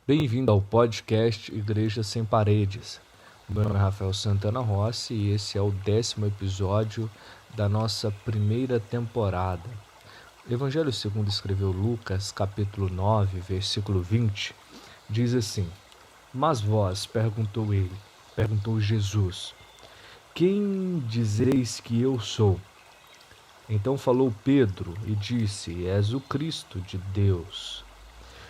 Bem-vindo ao podcast Igreja Sem Paredes. O meu nome é Rafael Santana Rossi e esse é o 10º episódio da nossa primeira temporada. O Evangelho segundo escreveu Lucas, capítulo 9, versículo 20, diz assim: Mas vós, perguntou Jesus, quem dizeis que eu sou? Então falou Pedro e disse: És o Cristo de Deus.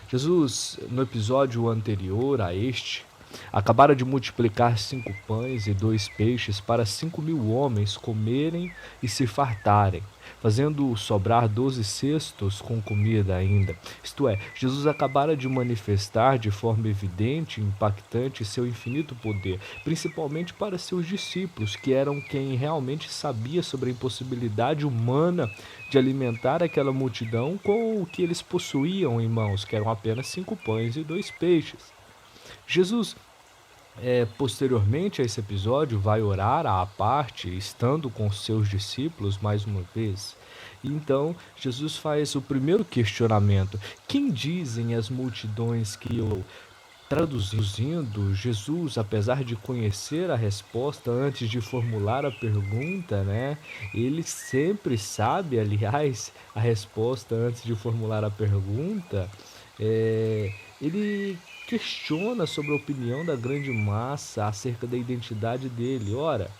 Jesus, no episódio anterior a este, acabara de multiplicar 5 pães e 2 peixes para 5.000 homens comerem e se fartarem, fazendo sobrar 12 cestos com comida ainda. Isto é, Jesus acabara de manifestar de forma evidente e impactante seu infinito poder, principalmente para seus discípulos, que eram quem realmente sabia sobre a impossibilidade humana de alimentar aquela multidão com o que eles possuíam em mãos, que eram apenas 5 pães e 2 peixes. Jesus, posteriormente a esse episódio, vai orar à parte, estando com seus discípulos mais uma vez. E então, Jesus faz o primeiro questionamento: quem dizem as multidões que eu? Traduzindo, Jesus, apesar de conhecer a resposta antes de formular a pergunta, né? Ele sempre sabe, aliás, a resposta antes de formular a pergunta. Ele questiona sobre a opinião da grande massa acerca da identidade dele. Ora,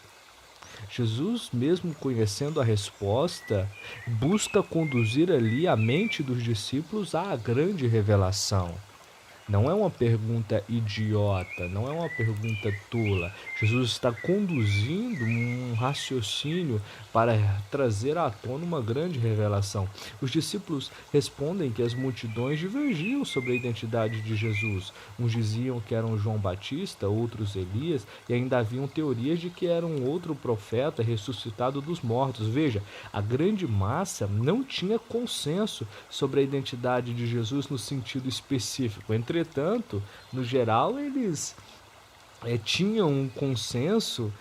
Jesus, mesmo conhecendo a resposta, busca conduzir ali a mente dos discípulos à grande revelação. Não é uma pergunta idiota, não é uma pergunta tola. Jesus está conduzindo um raciocínio para trazer à tona uma grande revelação. Os discípulos respondem que as multidões divergiam sobre a identidade de Jesus. Uns diziam que eram João Batista, outros Elias, e ainda haviam teorias de que era um outro profeta ressuscitado dos mortos. Veja, a grande massa não tinha consenso sobre a identidade de Jesus no sentido específico. Entretanto, no geral, eles tinham um consenso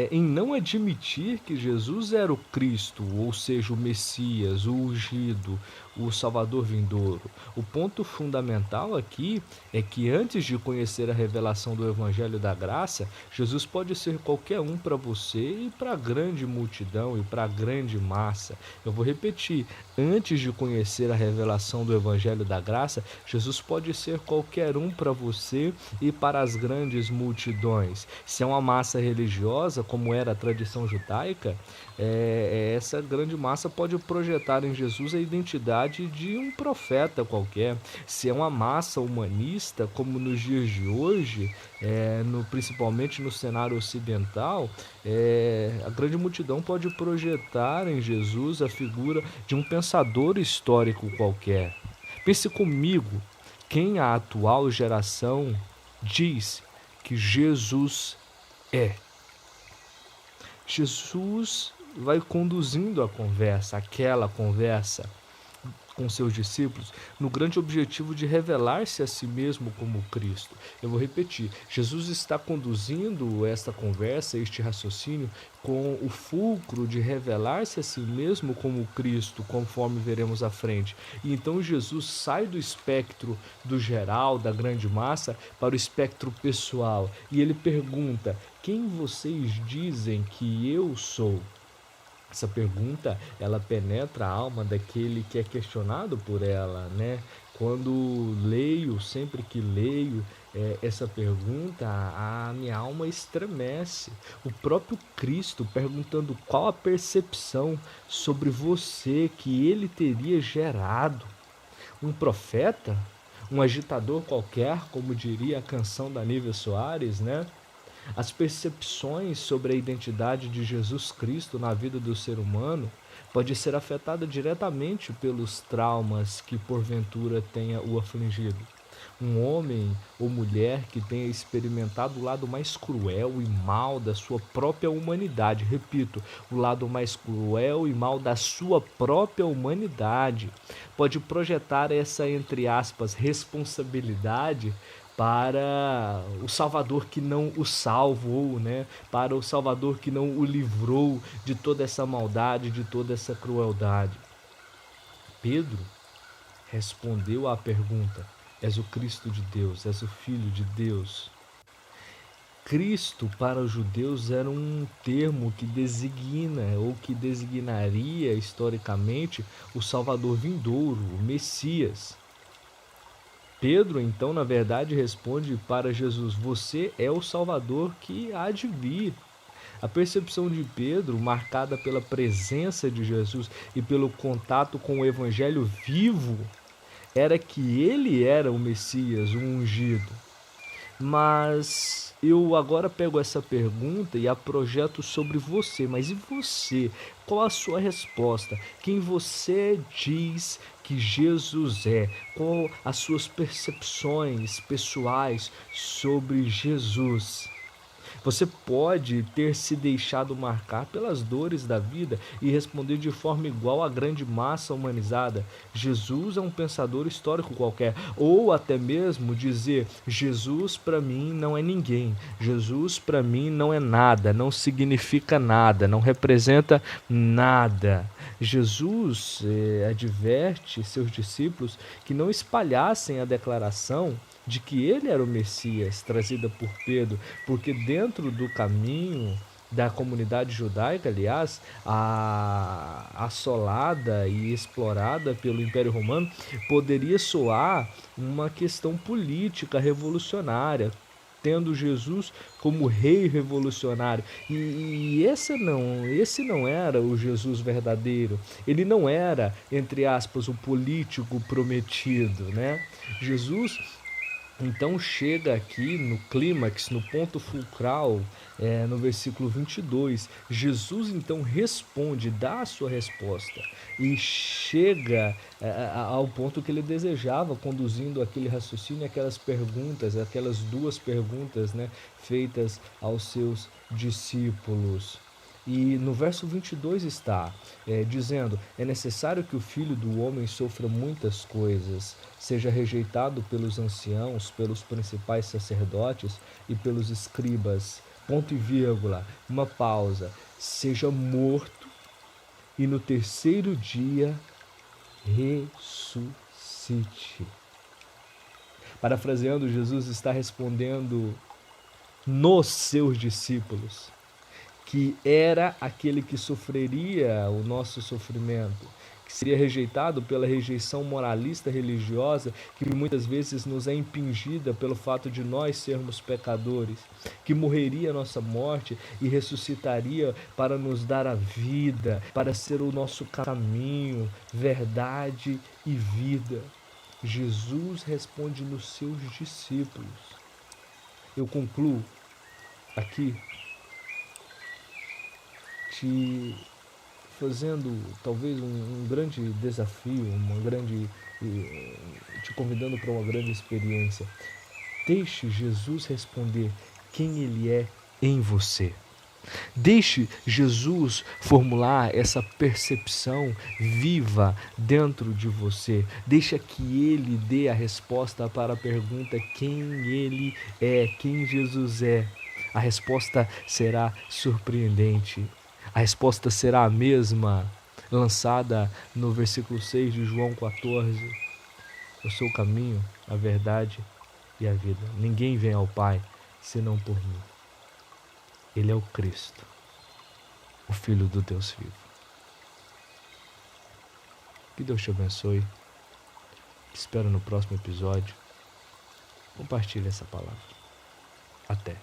em não admitir que Jesus era o Cristo, ou seja, o Messias, o ungido, o Salvador vindouro. O ponto fundamental aqui é que antes de conhecer a revelação do Evangelho da Graça, Jesus pode ser qualquer um para você e para a grande multidão e para a grande massa. Eu vou repetir, antes de conhecer a revelação do Evangelho da Graça, Jesus pode ser qualquer um para você e para as grandes multidões. Se é uma massa religiosa, como era a tradição judaica, essa grande massa pode projetar em Jesus a identidade de um profeta qualquer. Se é uma massa humanista, como nos dias de hoje, principalmente no cenário ocidental, a grande multidão pode projetar em Jesus a figura de um pensador histórico qualquer. Pense comigo, quem a atual geração diz que Jesus é? Jesus vai conduzindo a conversa, aquela conversa com seus discípulos, no grande objetivo de revelar-se a si mesmo como Cristo. Eu vou repetir, Jesus está conduzindo esta conversa, este raciocínio, com o fulcro de revelar-se a si mesmo como Cristo, conforme veremos à frente. E então Jesus sai do espectro do geral, da grande massa, para o espectro pessoal. E ele pergunta: quem vocês dizem que eu sou? Essa pergunta, ela penetra a alma daquele que é questionado por ela, né? Quando leio, sempre que leio essa pergunta, a minha alma estremece. O próprio Cristo perguntando qual a percepção sobre você que ele teria gerado. Um profeta? Um agitador qualquer, como diria a canção da Nívia Soares, né? As percepções sobre a identidade de Jesus Cristo na vida do ser humano pode ser afetada diretamente pelos traumas que porventura tenha o afligido. Um homem ou mulher que tenha experimentado o lado mais cruel e mal da sua própria humanidade, repito, o lado mais cruel e mal da sua própria humanidade, pode projetar essa, entre aspas, responsabilidade para o Salvador que não o salvou, né? Para o Salvador que não o livrou de toda essa maldade, de toda essa crueldade. Pedro respondeu à pergunta: És o Cristo de Deus, és o Filho de Deus. Cristo para os judeus era um termo que designa ou que designaria historicamente o Salvador vindouro, o Messias. Pedro, então, na verdade, responde para Jesus: você é o Salvador que há de vir. A percepção de Pedro, marcada pela presença de Jesus e pelo contato com o Evangelho vivo, era que ele era o Messias, o ungido. Mas eu agora pego essa pergunta e a projeto sobre você. Mas e você? Qual a sua resposta? Quem você diz que Jesus é? Qual as suas percepções pessoais sobre Jesus? Você pode ter se deixado marcar pelas dores da vida e responder de forma igual à grande massa humanizada: Jesus é um pensador histórico qualquer. Ou até mesmo dizer: Jesus para mim não é ninguém. Jesus para mim não é nada, não significa nada, não representa nada. Jesus adverte seus discípulos que não espalhassem a declaração de que ele era o Messias, trazida por Pedro, porque dentro do caminho da comunidade judaica, aliás, assolada e explorada pelo Império Romano, poderia soar uma questão política revolucionária, tendo Jesus como rei revolucionário. E esse não era o Jesus verdadeiro. Ele não era, entre aspas, o político prometido, né? Jesus então chega aqui no clímax, no ponto fulcral, no versículo 22, Jesus então responde, dá a sua resposta e chega ao ponto que ele desejava, conduzindo aquele raciocínio, aquelas duas perguntas, né, feitas aos seus discípulos. E no verso 22 está dizendo: é necessário que o Filho do Homem sofra muitas coisas, seja rejeitado pelos anciãos, pelos principais sacerdotes e pelos escribas, ponto e vírgula, uma pausa, seja morto e no terceiro dia ressuscite. Parafraseando, Jesus está respondendo nos seus discípulos, que era aquele que sofreria o nosso sofrimento, que seria rejeitado pela rejeição moralista religiosa que muitas vezes nos é impingida pelo fato de nós sermos pecadores, que morreria a nossa morte e ressuscitaria para nos dar a vida, para ser o nosso caminho, verdade e vida. Jesus responde nos seus discípulos. Eu concluo aqui te fazendo talvez um grande desafio, te convidando para uma grande experiência. Deixe Jesus responder quem Ele é em você. Deixe Jesus formular essa percepção viva dentro de você. Deixa que Ele dê a resposta para a pergunta quem Ele é, quem Jesus é. A resposta será surpreendente. A resposta será a mesma lançada no versículo 6 de João 14. Eu sou o caminho, a verdade e a vida. Ninguém vem ao Pai senão por mim. Ele é o Cristo, o Filho do Deus vivo. Que Deus te abençoe. Te espero no próximo episódio. Compartilhe essa palavra. Até.